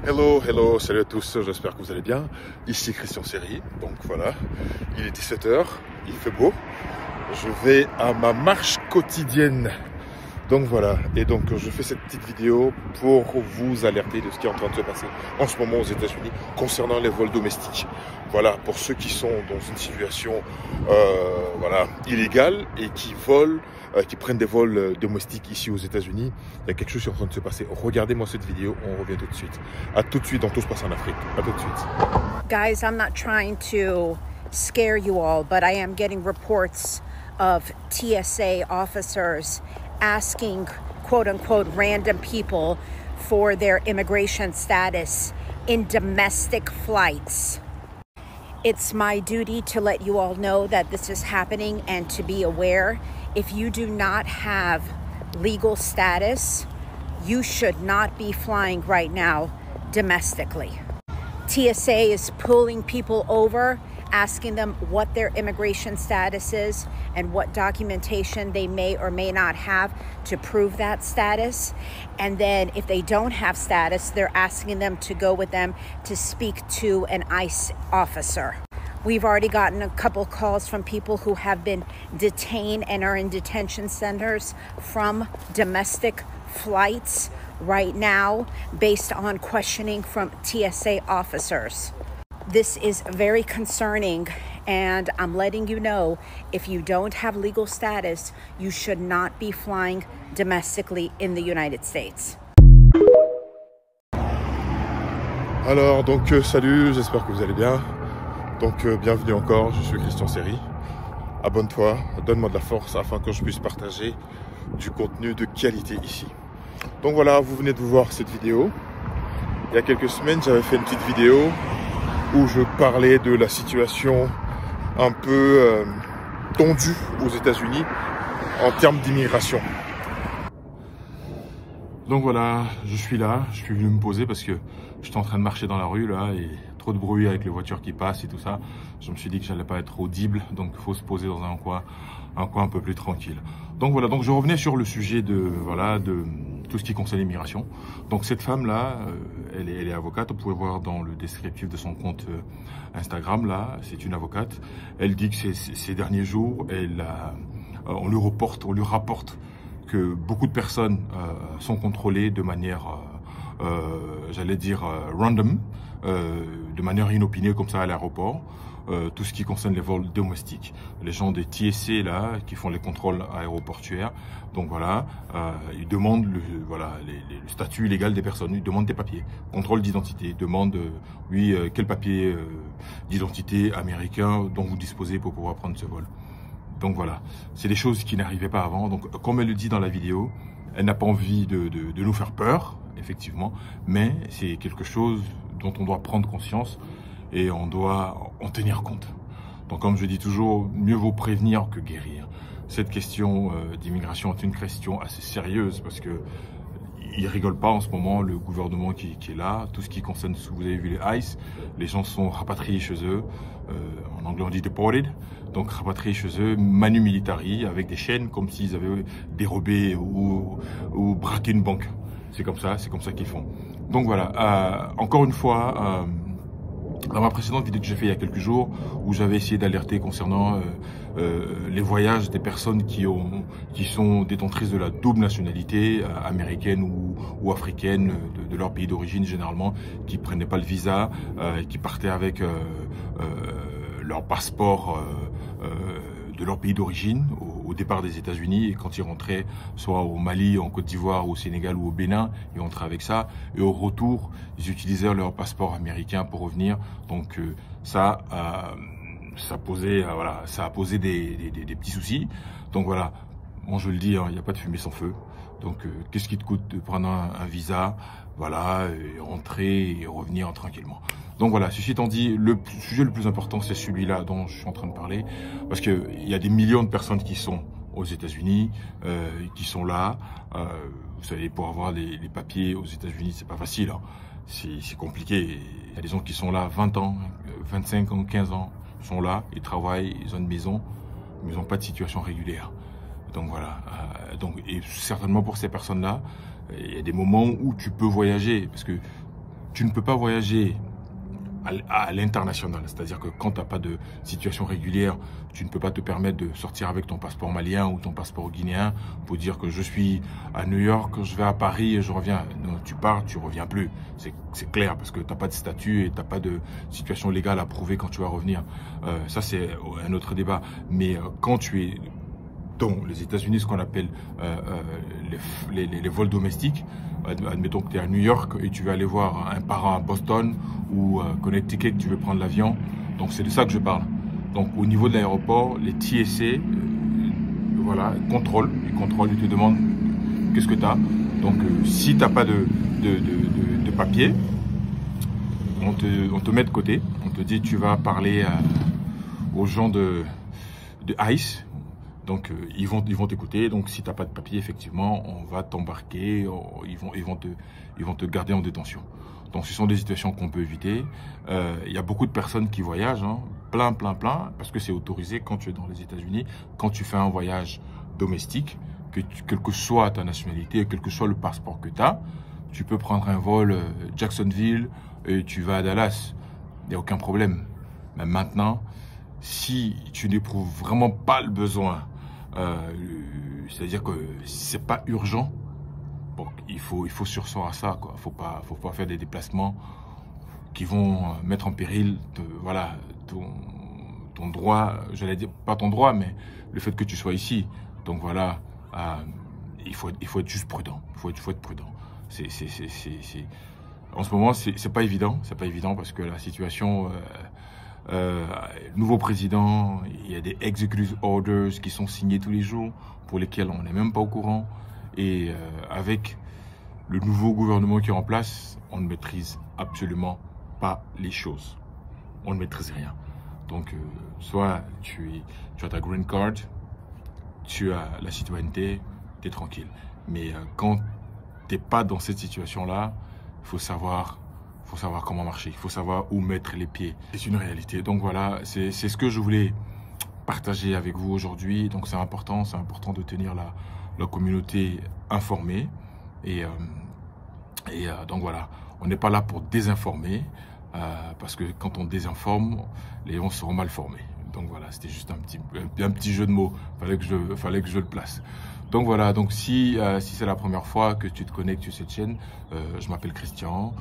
Hello, hello, salut à tous, j'espère que vous allez bien. Ici Christian Séry, donc voilà, il est 17 h, il fait beau. Je vais à ma marche quotidienne. Donc voilà, et donc je fais cette petite vidéo pour vous alerter de ce qui est en train de se passer en ce moment aux États-Unis concernant les vols domestiques. Voilà, pour ceux qui sont dans une situation voilà, illégale et qui volent, qui prennent des vols domestiques ici aux États-Unis, il y a quelque chose qui est en train de se passer. Regardez-moi cette vidéo, on revient tout de suite. À tout de suite dans Tout se passe en Afrique. À tout de suite. Guys, I'm not trying to scare you all, but I am getting reports of TSA officers asking quote-unquote random people for their immigration status in domestic flights. It's my duty to let you all know that this is happening and to be aware. If you do not have legal status, you should not be flying right now domestically. TSA is pulling people over, asking them what their immigration status is and what documentation they may or may not have to prove that status. And then if they don't have status, they're asking them to go with them to speak to an ICE officer. We've already gotten a couple calls from people who have been detained and are in detention centers from domestic flights right now based on questioning from TSA officers. This is very concerning, and I'm letting you know, if you don't have legal status, you should not be flying domestically in the United States. Alors donc salut, j'espère que vous allez bien. Donc bienvenue encore, je suis Christian Séry. Abonne-toi, donne-moi de la force afin que je puisse partager du contenu de qualité ici. Donc voilà, vous venez de voir cette vidéo. Il y a quelques semaines, j'avais fait une petite vidéo où je parlais de la situation un peu tendue aux États-Unis en termes d'immigration. Donc voilà, je suis là, je suis venu me poser parce que j'étais en train de marcher dans la rue là et trop de bruit avec les voitures qui passent et tout ça. Je me suis dit que j'allais pas être audible, donc il faut se poser dans un coin un peu plus tranquille. Donc voilà, donc je revenais sur le sujet de tout ce qui concerne l'immigration. Donc cette femme là, elle est avocate. Vous pouvez voir dans le descriptif de son compte Instagram là, c'est une avocate. Elle dit que ces derniers jours, on lui rapporte que beaucoup de personnes sont contrôlées de manière, j'allais dire, random, de manière inopinée comme ça à l'aéroport. Tout ce qui concerne les vols domestiques. Les gens des TSA là, qui font les contrôles aéroportuaires, donc voilà, ils demandent le statut légal des personnes, ils demandent des papiers, contrôle d'identité, ils demandent, quel papier d'identité américain dont vous disposez pour pouvoir prendre ce vol. Donc voilà, c'est des choses qui n'arrivaient pas avant. Donc comme elle le dit dans la vidéo, elle n'a pas envie de nous faire peur, effectivement, mais c'est quelque chose dont on doit prendre conscience et on doit en tenir compte. Donc comme je dis toujours, mieux vaut prévenir que guérir. Cette question d'immigration est une question assez sérieuse parce que il rigole pas en ce moment, le gouvernement qui est là. Tout ce qui concerne, vous avez vu les ICE, les gens sont rapatriés chez eux. En anglais on dit deported, donc rapatriés chez eux, manu militari, avec des chaînes comme s'ils avaient dérobé ou braqué une banque. C'est comme ça qu'ils font. Donc voilà, encore une fois, dans ma précédente vidéo que j'ai fait il y a quelques jours, où j'avais essayé d'alerter concernant les voyages des personnes qui sont détentrices de la double nationalité américaine ou africaine de leur pays d'origine généralement, qui prenaient pas le visa, qui partaient avec leur passeport de leur pays d'origine au départ des États-Unis, et quand ils rentraient soit au Mali, en Côte d'Ivoire, au Sénégal ou au Bénin, ils rentraient avec ça, et au retour ils utilisaient leur passeport américain pour revenir. Donc ça a posé des petits soucis. Donc voilà, bon, je le dis, il n'y a pas de fumée sans feu. Donc qu'est-ce qui te coûte de prendre un visa, voilà, et rentrer et revenir tranquillement. Donc voilà, ceci étant dit, le sujet le plus important, c'est celui-là dont je suis en train de parler, parce que il y a des millions de personnes qui sont aux États-Unis, qui sont là. Vous savez, pour avoir les papiers aux États-Unis, c'est pas facile, hein. C'est compliqué. Il y a des gens qui sont là 20 ans, 25 ans, 15 ans, ils sont là, ils travaillent, ils ont une maison, mais ils n'ont pas de situation régulière. Donc voilà, et certainement pour ces personnes-là, il y a des moments où tu peux voyager, parce que tu ne peux pas voyager à l'international, c'est-à-dire que quand tu n'as pas de situation régulière, tu ne peux pas te permettre de sortir avec ton passeport malien ou ton passeport guinéen pour dire que je suis à New York, je vais à Paris et je reviens. Non, tu pars, tu reviens plus. C'est clair parce que tu n'as pas de statut et tu n'as pas de situation légale à prouver quand tu vas revenir. Ça, c'est un autre débat. Mais quand tu es dans les États-Unis, ce qu'on appelle les vols domestiques, admettons que tu es à New York et tu veux aller voir un parent à Boston ou Connecticut, tu veux prendre l'avion. Donc c'est de ça que je parle. Donc au niveau de l'aéroport, les TSA, voilà, ils contrôlent, ils te demandent qu'est-ce que tu as. Donc si tu n'as pas de papier, on te met de côté. On te dit tu vas parler aux gens de ICE. Donc ils vont t'écouter. Donc si tu n'as pas de papier, effectivement, on va t'embarquer. Ils vont te garder en détention. Donc ce sont des situations qu'on peut éviter. Il y a beaucoup de personnes qui voyagent, hein, plein, parce que c'est autorisé quand tu es dans les États-Unis, quand tu fais un voyage domestique, quelle que soit ta nationalité, quel que soit le passeport que tu as, tu peux prendre un vol Jacksonville et tu vas à Dallas. Il n'y a aucun problème. Mais maintenant, si tu n'éprouves vraiment pas le besoin, c'est-à-dire que c'est pas urgent, bon, il faut surseoir à ça, quoi. Faut pas faire des déplacements qui vont mettre en péril voilà, ton droit, j'allais dire pas ton droit, mais le fait que tu sois ici. Donc voilà, il faut être juste prudent. Il faut être prudent. En ce moment, c'est pas évident parce que la situation, nouveau président, il y a des executive orders qui sont signés tous les jours pour lesquels on n'est même pas au courant. Et avec le nouveau gouvernement qui est en place, on ne maîtrise absolument pas les choses. On ne maîtrise rien. Donc, soit tu as ta green card, tu as la citoyenneté, tu es tranquille. Mais quand tu n'es pas dans cette situation-là, il faut savoir comment marcher, il faut savoir où mettre les pieds. C'est une réalité. Donc voilà, c'est ce que je voulais partager avec vous aujourd'hui. Donc c'est important de tenir la communauté informée. Et donc voilà, on n'est pas là pour désinformer, parce que quand on désinforme, les gens seront mal formés. Donc voilà, c'était juste un petit jeu de mots, fallait que je le place. Donc voilà, donc si c'est la première fois que tu te connectes sur cette chaîne, je m'appelle Christian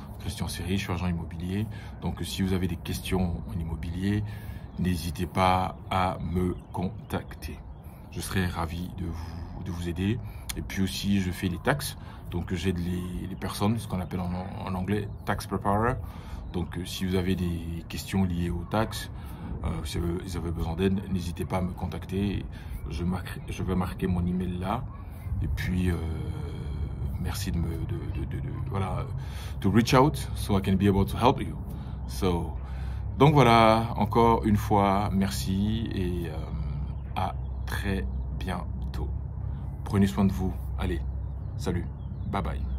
Seri, je suis agent immobilier. Donc si vous avez des questions en immobilier, n'hésitez pas à me contacter. Je serai ravi de vous aider. Et puis aussi, je fais les taxes. Donc j'aide les personnes, ce qu'on appelle en anglais tax preparer. Donc si vous avez des questions liées aux taxes, si vous avez besoin d'aide, n'hésitez pas à me contacter. Je vais marquer mon email là. Et puis merci voilà, to reach out so I can be able to help you. Donc voilà, encore une fois, merci et à très bientôt. Prenez soin de vous. Allez, salut, bye bye.